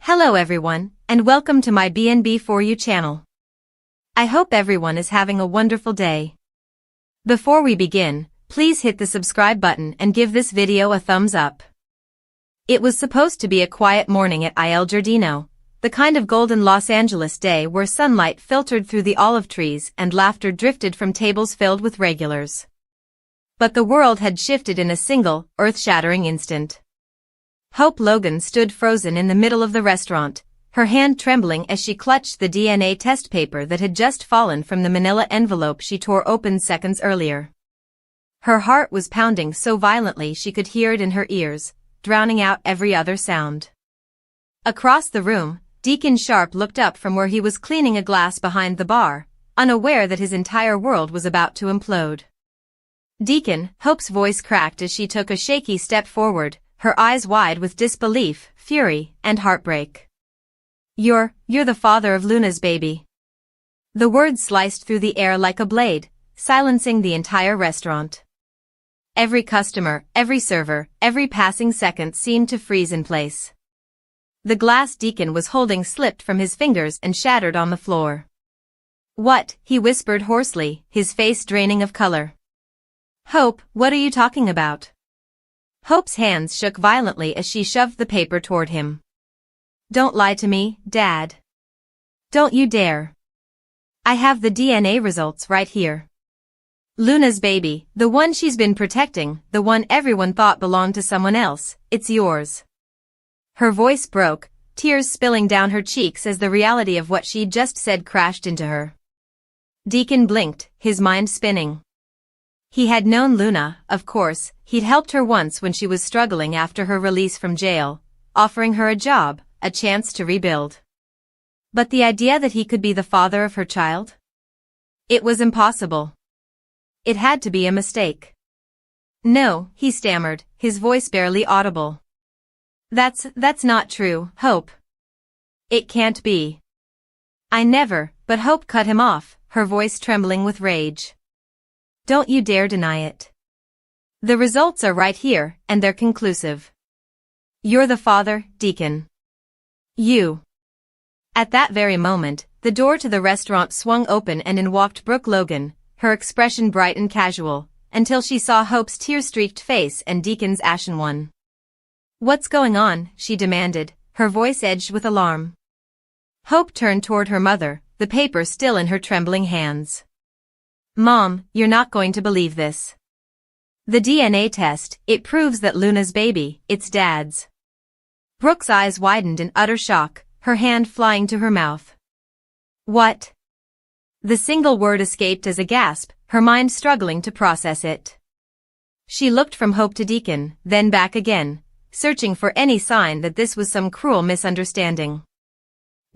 Hello everyone, and welcome to my B&B For You channel. I hope everyone is having a wonderful day. Before we begin, please hit the subscribe button and give this video a thumbs up. It was supposed to be a quiet morning at Il Giardino, the kind of golden Los Angeles day where sunlight filtered through the olive trees and laughter drifted from tables filled with regulars. But the world had shifted in a single, earth-shattering instant. Hope Logan stood frozen in the middle of the restaurant, her hand trembling as she clutched the DNA test paper that had just fallen from the manila envelope she tore open seconds earlier. Her heart was pounding so violently she could hear it in her ears, drowning out every other sound. Across the room, Deacon Sharp looked up from where he was cleaning a glass behind the bar, unaware that his entire world was about to implode. "Deacon," Hope's voice cracked as she took a shaky step forward, her eyes wide with disbelief, fury, and heartbreak. You're the father of Luna's baby." The words sliced through the air like a blade, silencing the entire restaurant. Every customer, every server, every passing second seemed to freeze in place. The glass Deacon was holding slipped from his fingers and shattered on the floor. "What?" he whispered hoarsely, his face draining of color. "Hope, what are you talking about?" Hope's hands shook violently as she shoved the paper toward him. "Don't lie to me, Dad. Don't you dare. I have the DNA results right here. Luna's baby, the one she's been protecting, the one everyone thought belonged to someone else, it's yours." Her voice broke, tears spilling down her cheeks as the reality of what she'd just said crashed into her. Deacon blinked, his mind spinning. He had known Luna, of course, he'd helped her once when she was struggling after her release from jail, offering her a job, a chance to rebuild. But the idea that he could be the father of her child? It was impossible. It had to be a mistake. "No," he stammered, his voice barely audible. That's not true, Hope. It can't be. I never," but Hope cut him off, her voice trembling with rage. "Don't you dare deny it. The results are right here, and they're conclusive. You're the father, Deacon. You." At that very moment, the door to the restaurant swung open and in walked Brooke Logan, her expression bright and casual, until she saw Hope's tear-streaked face and Deacon's ashen one. "What's going on?" she demanded, her voice edged with alarm. Hope turned toward her mother, the paper still in her trembling hands. "Mom, you're not going to believe this. The DNA test, it proves that Luna's baby, it's Dad's." Brooke's eyes widened in utter shock, her hand flying to her mouth. "What?" The single word escaped as a gasp, her mind struggling to process it. She looked from Hope to Deacon, then back again, searching for any sign that this was some cruel misunderstanding.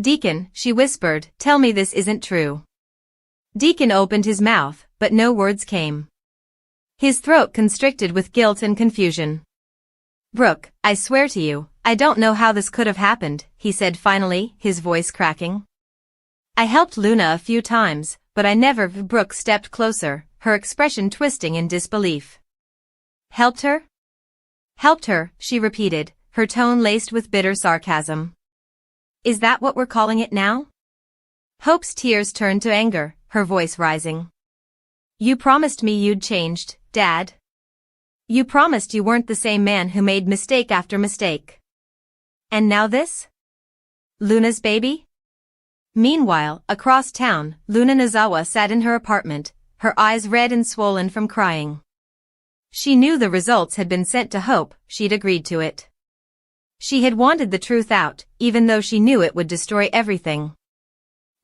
"Deacon," she whispered, "tell me this isn't true." Deacon opened his mouth, but no words came. His throat constricted with guilt and confusion. "Brooke, I swear to you, I don't know how this could have happened," he said finally, his voice cracking. "I helped Luna a few times, but I never." Brooke stepped closer, her expression twisting in disbelief. "Helped her?" "Helped her," she repeated, her tone laced with bitter sarcasm. "Is that what we're calling it now?" Hope's tears turned to anger, her voice rising. "You promised me you'd changed, Dad. You promised you weren't the same man who made mistake after mistake. And now this? Luna's baby?" Meanwhile, across town, Luna Nozawa sat in her apartment, her eyes red and swollen from crying. She knew the results had been sent to Hope, she'd agreed to it. She had wanted the truth out, even though she knew it would destroy everything.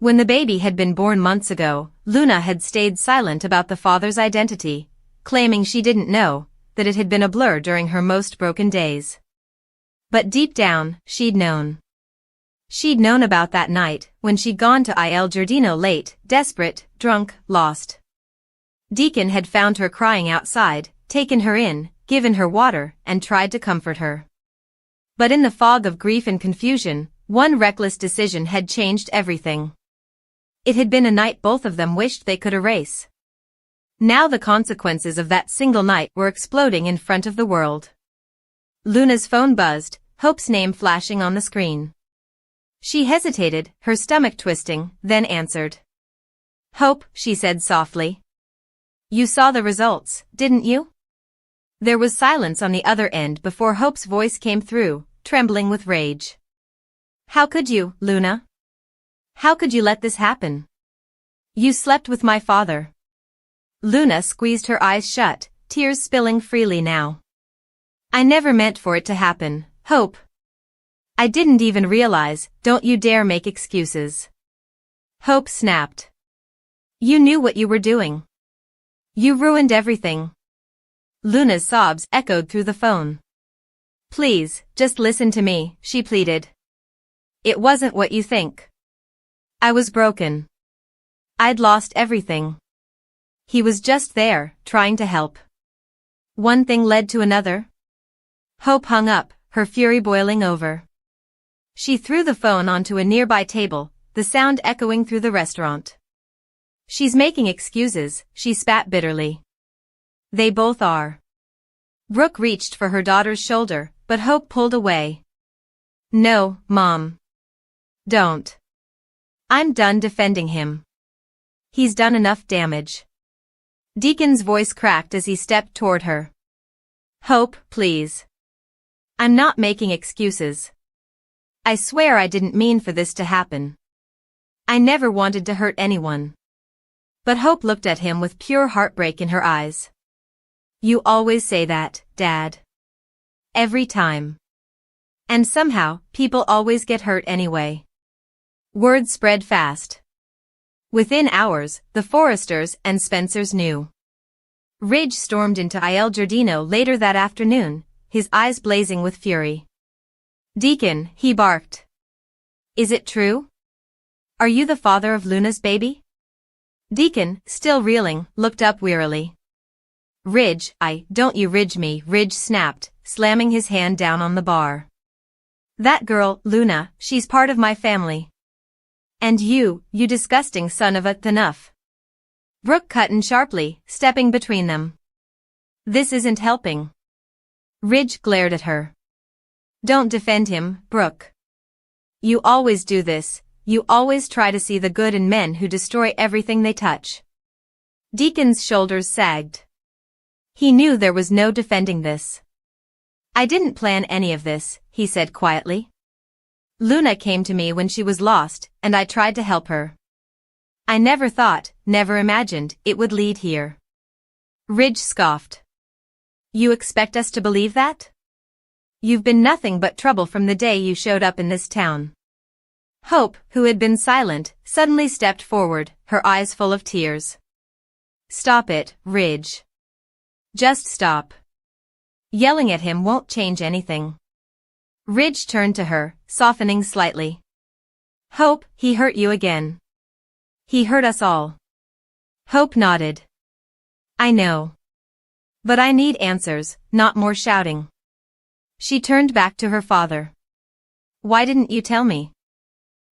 When the baby had been born months ago, Luna had stayed silent about the father's identity, claiming she didn't know, that it had been a blur during her most broken days. But deep down, she'd known. She'd known about that night, when she'd gone to Il Giardino late, desperate, drunk, lost. Deacon had found her crying outside, taken her in, given her water, and tried to comfort her. But in the fog of grief and confusion, one reckless decision had changed everything. It had been a night both of them wished they could erase. Now the consequences of that single night were exploding in front of the world. Luna's phone buzzed, Hope's name flashing on the screen. She hesitated, her stomach twisting, then answered. Hope, she said softly. You saw the results, didn't you? There was silence on the other end before Hope's voice came through, trembling with rage. How could you, Luna? How could you let this happen? You slept with my father. Luna squeezed her eyes shut, tears spilling freely now. I never meant for it to happen, Hope. I didn't even realize, don't you dare make excuses. Hope snapped. You knew what you were doing. You ruined everything. Luna's sobs echoed through the phone. Please, just listen to me, she pleaded. It wasn't what you think. I was broken. I'd lost everything. He was just there, trying to help. One thing led to another. Hope hung up, her fury boiling over. She threw the phone onto a nearby table, the sound echoing through the restaurant. She's making excuses, she spat bitterly. They both are. Brooke reached for her daughter's shoulder, but Hope pulled away. No, Mom. Don't. I'm done defending him. He's done enough damage. Deacon's voice cracked as he stepped toward her. Hope, please. I'm not making excuses. I swear I didn't mean for this to happen. I never wanted to hurt anyone. But Hope looked at him with pure heartbreak in her eyes. You always say that, Dad. Every time. And somehow, people always get hurt anyway. Word spread fast. Within hours, the Forresters and Spencers knew. Ridge stormed into Il Giardino later that afternoon, his eyes blazing with fury. Deacon, he barked. Is it true? Are you the father of Luna's baby? Deacon, still reeling, looked up wearily. Ridge, don't you ridge me, Ridge snapped, slamming his hand down on the bar. That girl, Luna, she's part of my family. And you disgusting son of a enough. Brooke cut in sharply, stepping between them. This isn't helping. Ridge glared at her. Don't defend him, Brooke. You always do this, you always try to see the good in men who destroy everything they touch. Deacon's shoulders sagged. He knew there was no defending this. I didn't plan any of this, he said quietly. Luna came to me when she was lost, and I tried to help her. I never thought, never imagined, it would lead here. Ridge scoffed. You expect us to believe that? You've been nothing but trouble from the day you showed up in this town. Hope, who had been silent, suddenly stepped forward, her eyes full of tears. Stop it, Ridge. Just stop. Yelling at him won't change anything. Ridge turned to her, softening slightly. Hope, he hurt you again. He hurt us all. Hope nodded. I know. But I need answers, not more shouting. She turned back to her father. Why didn't you tell me?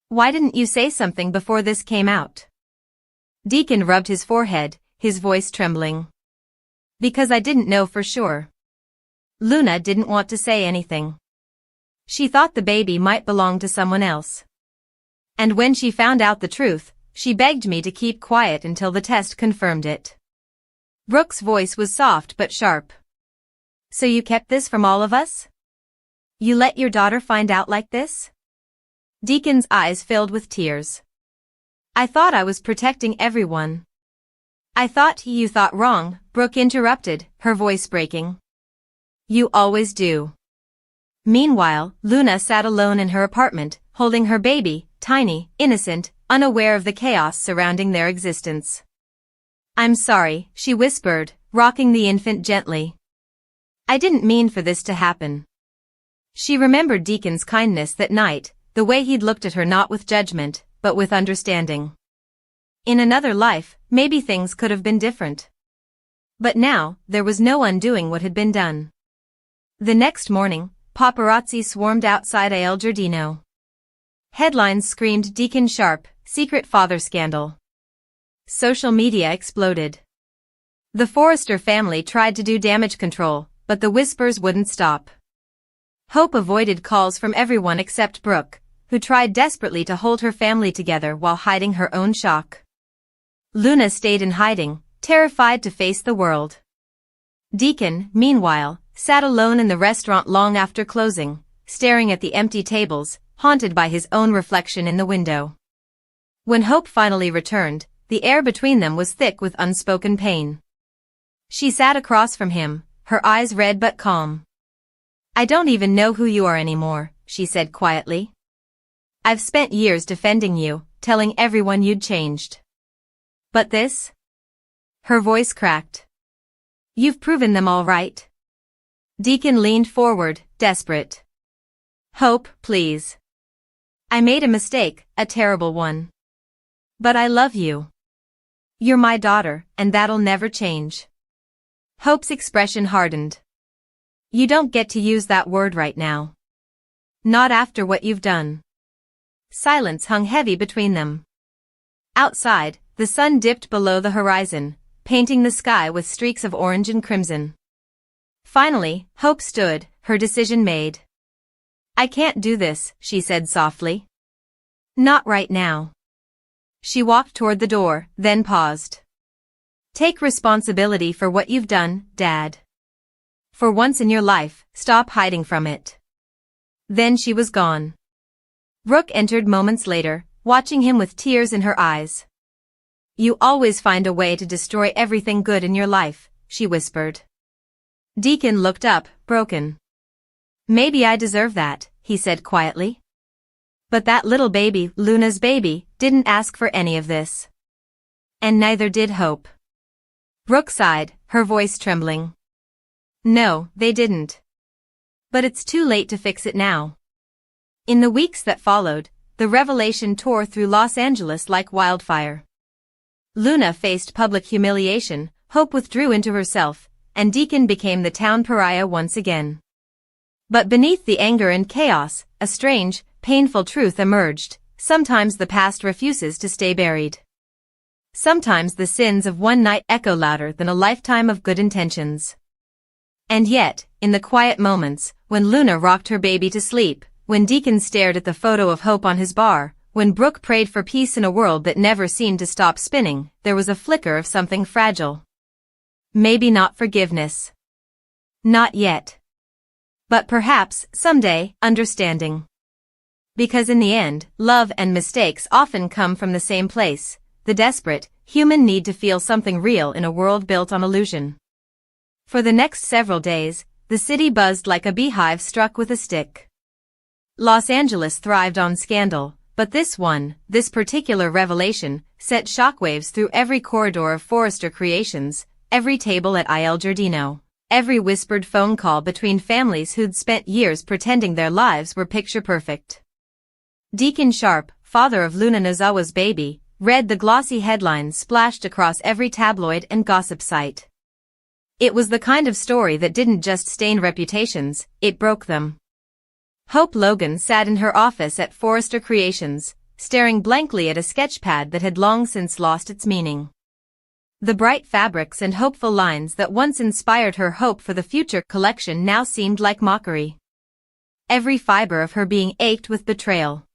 Why didn't you say something before this came out? Deacon rubbed his forehead, his voice trembling. Because I didn't know for sure. Luna didn't want to say anything. She thought the baby might belong to someone else. And when she found out the truth, she begged me to keep quiet until the test confirmed it. Brooke's voice was soft but sharp. So you kept this from all of us? You let your daughter find out like this? Deacon's eyes filled with tears. I thought I was protecting everyone. I thought you thought wrong, Brooke interrupted, her voice breaking. You always do. Meanwhile, Luna sat alone in her apartment, holding her baby, tiny, innocent, unaware of the chaos surrounding their existence. I'm sorry, she whispered, rocking the infant gently. I didn't mean for this to happen. She remembered Deacon's kindness that night, the way he'd looked at her not with judgment, but with understanding. In another life, maybe things could have been different. But now, there was no undoing what had been done. The next morning, paparazzi swarmed outside Il Giardino. Headlines screamed Deacon Sharp, secret father scandal. Social media exploded. The Forrester family tried to do damage control, but the whispers wouldn't stop. Hope avoided calls from everyone except Brooke, who tried desperately to hold her family together while hiding her own shock. Luna stayed in hiding, terrified to face the world. Deacon, meanwhile, sat alone in the restaurant long after closing, staring at the empty tables, haunted by his own reflection in the window. When Hope finally returned, the air between them was thick with unspoken pain. She sat across from him, her eyes red but calm. "I don't even know who you are anymore," she said quietly. "I've spent years defending you, telling everyone you'd changed. But this?" Her voice cracked. "You've proven them all right." Deacon leaned forward, desperate. "Hope, please. I made a mistake, a terrible one. But I love you. You're my daughter, and that'll never change." Hope's expression hardened. "You don't get to use that word right now. Not after what you've done." Silence hung heavy between them. Outside, the sun dipped below the horizon, painting the sky with streaks of orange and crimson. Finally, Hope stood, her decision made. "I can't do this," she said softly. "Not right now." She walked toward the door, then paused. "Take responsibility for what you've done, Dad. For once in your life, stop hiding from it." Then she was gone. Brooke entered moments later, watching him with tears in her eyes. "You always find a way to destroy everything good in your life," she whispered. Deacon looked up, broken. "Maybe I deserve that," he said quietly. "But that little baby, Luna's baby, didn't ask for any of this. And neither did Hope." Brooke sighed, her voice trembling. "No, they didn't. But it's too late to fix it now." In the weeks that followed, the revelation tore through Los Angeles like wildfire. Luna faced public humiliation, Hope withdrew into herself, and Deacon became the town pariah once again. But beneath the anger and chaos, a strange, painful truth emerged. Sometimes the past refuses to stay buried. Sometimes the sins of one night echo louder than a lifetime of good intentions. And yet, in the quiet moments, when Luna rocked her baby to sleep, when Deacon stared at the photo of Hope on his bar, when Brooke prayed for peace in a world that never seemed to stop spinning, there was a flicker of something fragile. Maybe not forgiveness. Not yet. But perhaps, someday, understanding. Because in the end, love and mistakes often come from the same place, the desperate, human need to feel something real in a world built on illusion. For the next several days, the city buzzed like a beehive struck with a stick. Los Angeles thrived on scandal, but this particular revelation, set shockwaves through every corridor of Forrester Creations, every table at Il Giardino, every whispered phone call between families who'd spent years pretending their lives were picture-perfect. Deacon Sharp, father of Luna Nozawa's baby, read the glossy headlines splashed across every tabloid and gossip site. It was the kind of story that didn't just stain reputations, it broke them. Hope Logan sat in her office at Forrester Creations, staring blankly at a sketchpad that had long since lost its meaning. The bright fabrics and hopeful lines that once inspired her hope for the future collection now seemed like mockery. Every fiber of her being ached with betrayal.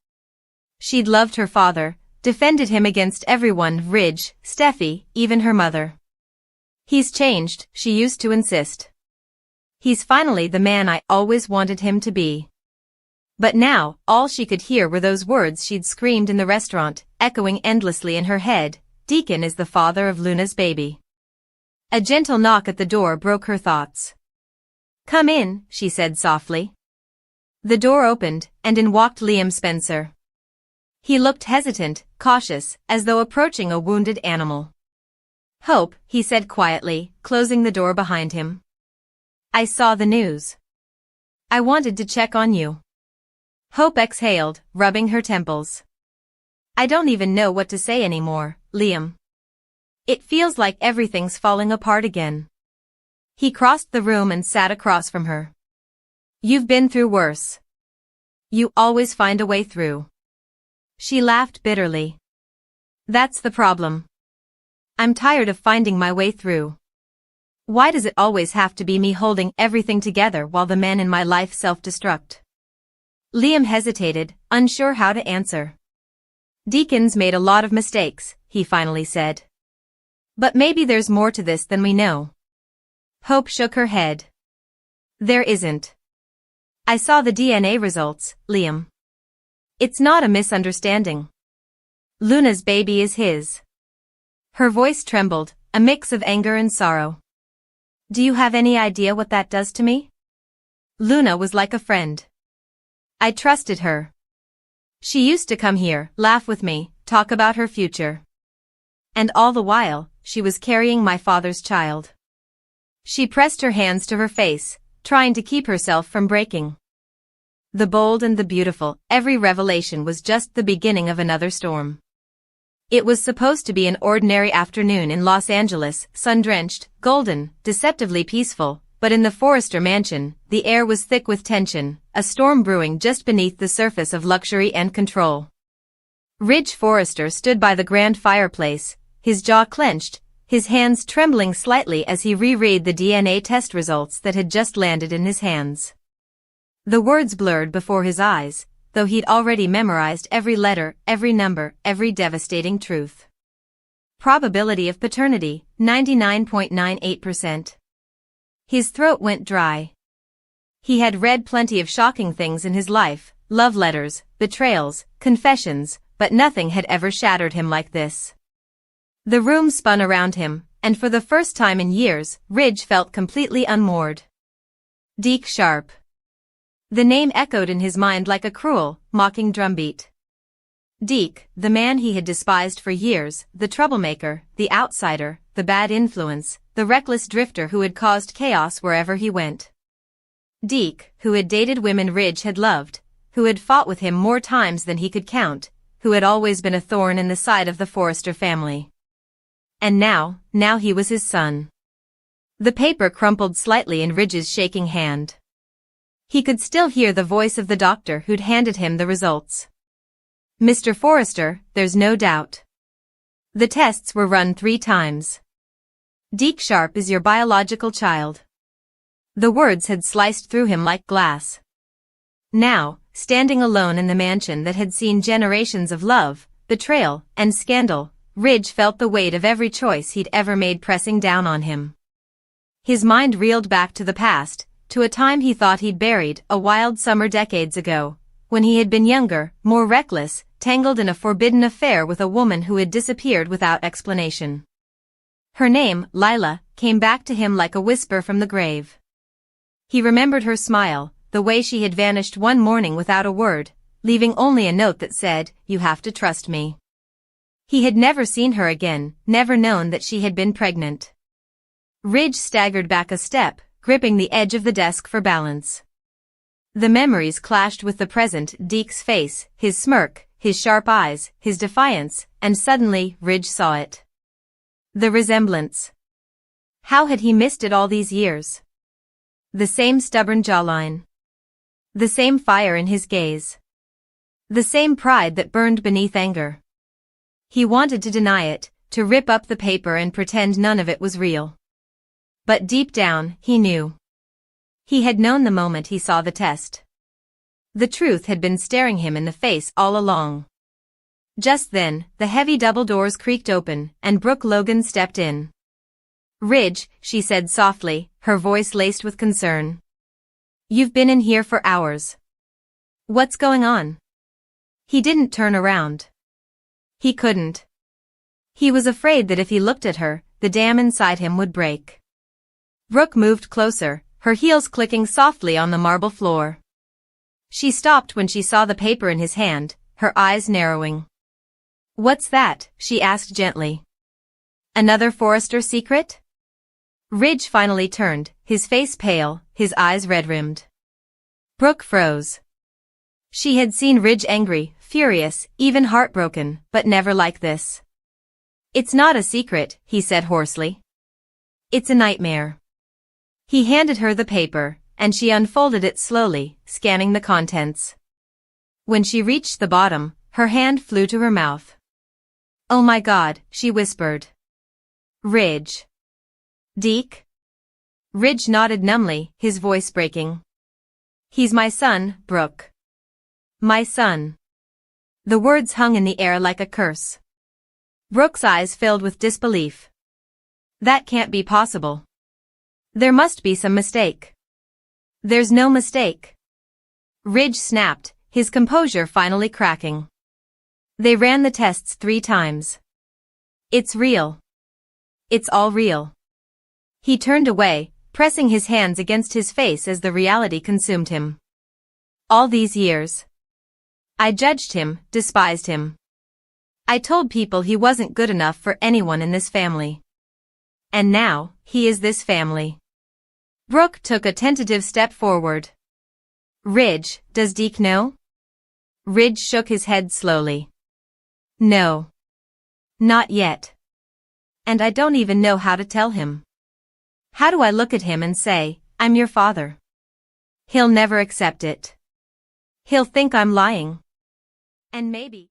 She'd loved her father, defended him against everyone, Ridge, Steffi, even her mother. "He's changed," she used to insist. "He's finally the man I always wanted him to be." But now, all she could hear were those words she'd screamed in the restaurant, echoing endlessly in her head, "Deacon is the father of Luna's baby." A gentle knock at the door broke her thoughts. "Come in," she said softly. The door opened, and in walked Liam Spencer. He looked hesitant, cautious, as though approaching a wounded animal. "Hope," he said quietly, closing the door behind him. "I saw the news. I wanted to check on you." Hope exhaled, rubbing her temples. "I don't even know what to say anymore, Liam. It feels like everything's falling apart again." He crossed the room and sat across from her. "You've been through worse. You always find a way through." She laughed bitterly. "That's the problem. I'm tired of finding my way through. Why does it always have to be me holding everything together while the men in my life self-destruct?" Liam hesitated, unsure how to answer. Deacon's made a lot of mistakes, he finally said. But maybe there's more to this than we know. Hope shook her head. There isn't. I saw the DNA results, Liam. It's not a misunderstanding. Luna's baby is his. Her voice trembled, a mix of anger and sorrow. Do you have any idea what that does to me? Luna was like a friend. I trusted her. She used to come here, laugh with me, talk about her future. And all the while, she was carrying my father's child. She pressed her hands to her face, trying to keep herself from breaking. The bold and the beautiful, every revelation was just the beginning of another storm. It was supposed to be an ordinary afternoon in Los Angeles, sun-drenched, golden, deceptively peaceful, but in the Forrester mansion, the air was thick with tension, a storm brewing just beneath the surface of luxury and control. Ridge Forrester stood by the grand fireplace, his jaw clenched, his hands trembling slightly as he reread the DNA test results that had just landed in his hands. The words blurred before his eyes, though he'd already memorized every letter, every number, every devastating truth. Probability of paternity, 99.98%. His throat went dry. He had read plenty of shocking things in his life, love letters, betrayals, confessions, but nothing had ever shattered him like this. The room spun around him, and for the first time in years, Ridge felt completely unmoored. Deke Sharp. The name echoed in his mind like a cruel, mocking drumbeat. Deke, the man he had despised for years, the troublemaker, the outsider, the bad influence, the reckless drifter who had caused chaos wherever he went. Deke, who had dated women Ridge had loved, who had fought with him more times than he could count, who had always been a thorn in the side of the Forrester family. And now he was his son. The paper crumpled slightly in Ridge's shaking hand. He could still hear the voice of the doctor who'd handed him the results. Mr. Forrester, there's no doubt. The tests were run 3 times. Deke Sharp is your biological child. The words had sliced through him like glass. Now, standing alone in the mansion that had seen generations of love, betrayal, and scandal, Ridge felt the weight of every choice he'd ever made pressing down on him. His mind reeled back to the past, to a time he thought he'd buried, a wild summer decades ago, when he had been younger, more reckless, tangled in a forbidden affair with a woman who had disappeared without explanation. Her name, Lila, came back to him like a whisper from the grave. He remembered her smile, the way she had vanished one morning without a word, leaving only a note that said, "You have to trust me." He had never seen her again, never known that she had been pregnant. Ridge staggered back a step, gripping the edge of the desk for balance. The memories clashed with the present, Deke's face, his smirk, his sharp eyes, his defiance, and suddenly, Ridge saw it. The resemblance. How had he missed it all these years? The same stubborn jawline. The same fire in his gaze. The same pride that burned beneath anger. He wanted to deny it, to rip up the paper and pretend none of it was real. But deep down, he knew. He had known the moment he saw the test. The truth had been staring him in the face all along. Just then, the heavy double doors creaked open, and Brooke Logan stepped in. "Ridge," she said softly, her voice laced with concern. "You've been in here for hours. What's going on?" He didn't turn around. He couldn't. He was afraid that if he looked at her, the dam inside him would break. Brooke moved closer, her heels clicking softly on the marble floor. She stopped when she saw the paper in his hand, her eyes narrowing. "What's that?" she asked gently. "Another Forrester secret?" Ridge finally turned, his face pale, his eyes red-rimmed. Brooke froze. She had seen Ridge angry, furious, even heartbroken, but never like this. "It's not a secret," he said hoarsely. "It's a nightmare." He handed her the paper, and she unfolded it slowly, scanning the contents. When she reached the bottom, her hand flew to her mouth. "Oh my God," she whispered. "Ridge." "Deke?" Ridge nodded numbly, his voice breaking. "He's my son, Brooke. My son." The words hung in the air like a curse. Brooke's eyes filled with disbelief. That can't be possible. There must be some mistake. There's no mistake. Ridge snapped, his composure finally cracking. They ran the tests 3 times. It's real. It's all real. He turned away, pressing his hands against his face as the reality consumed him. All these years. I judged him, despised him. I told people he wasn't good enough for anyone in this family. And now, he is this family. Brooke took a tentative step forward. Ridge, does Deke know? Ridge shook his head slowly. No. Not yet. And I don't even know how to tell him. How do I look at him and say, I'm your father? He'll never accept it. He'll think I'm lying. And maybe